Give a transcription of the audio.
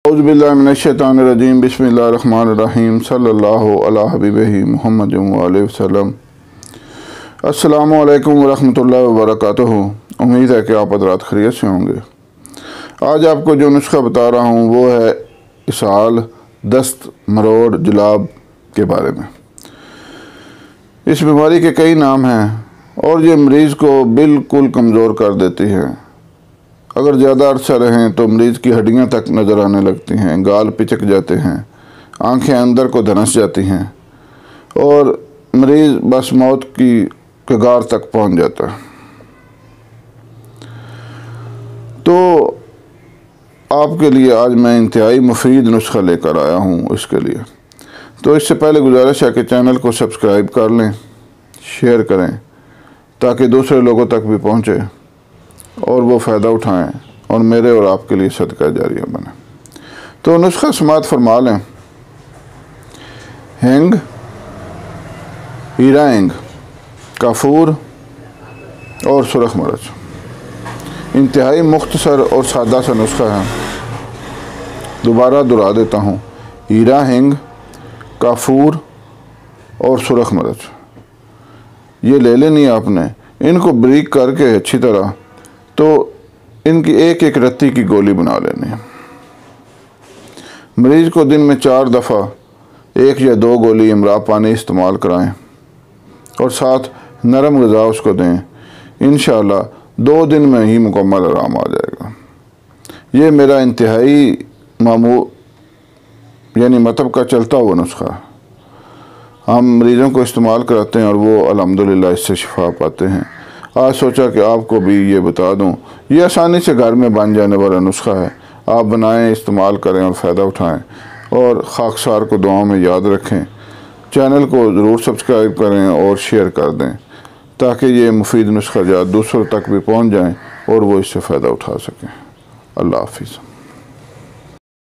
औज़ुबिल्लाहिमिनश्शैतानिर्रजीम बिस्मिल्लाहिर्रहमानिर्रहीम सल्लल्लाहु अला हबीबिही मुहम्मद व अलैहि वसल्लम। अस्सलामु अलैकुम वरहमतुल्लाहि वबरकातुहू। उम्मीद है कि आप हज़रात खैरियत से होंगे। आज आपको जो नुस्खा बता रहा हूँ वो है इसहाल, दस्त, मरोड़, जुलाब के बारे में। इस बीमारी के कई नाम हैं और ये मरीज़ को बिल्कुल कमज़ोर कर देती है। अगर ज़्यादा अरसा रहें तो मरीज़ की हड्डियां तक नज़र आने लगती हैं, गाल पिचक जाते हैं, आंखें अंदर को धंस जाती हैं और मरीज़ बस मौत की कगार तक पहुंच जाता है। तो आपके लिए आज मैं इंतहाई मुफीद नुस्खा लेकर आया हूं इसके लिए। तो इससे पहले गुजारिश है कि चैनल को सब्सक्राइब कर लें, शेयर करें ताकि दूसरे लोगों तक भी पहुंचे और वो फ़ायदा उठाएं और मेरे और आपके लिए सदका जारिया बने। तो नुस्खा समात फरमा लें। हिंग, हीरा हिंग, काफूर और सुरख मिर्च। इंतहाई मुख्तसर और सादा सा नुस्खा है। दोबारा दोहरा देता हूँ। हीरा हिंग, काफूर और सुरख मिर्च ये ले लेनी है आपने। इनको बारीक करके अच्छी तरह तो इनकी एक एक रत्ती की गोली बना लेनी है। मरीज़ को दिन में 4 दफ़ा 1 या 2 गोली इमरा पानी इस्तेमाल कराएं और साथ नरम ग़िज़ा उसको दें। इंशाअल्लाह 2 दिन में ही मुकम्मल आराम आ जाएगा। ये मेरा इंतहाई यानी मतलब का चलता हुआ नुस्खा हम मरीज़ों को इस्तेमाल कराते हैं और वो अल्हम्दुलिल्लाह इससे शिफा पाते हैं। आज सोचा कि आपको भी ये बता दूं। ये आसानी से घर में बन जाने वाला नुस्खा है। आप बनाएं, इस्तेमाल करें और फ़ायदा उठाएं और खाकसार को दुआओं में याद रखें। चैनल को ज़रूर सब्सक्राइब करें और शेयर कर दें ताकि ये मुफीद नुस्खा दूसरों तक भी पहुंच जाएं और वो इससे फ़ायदा उठा सकें। अल्लाह हाफ़िज़।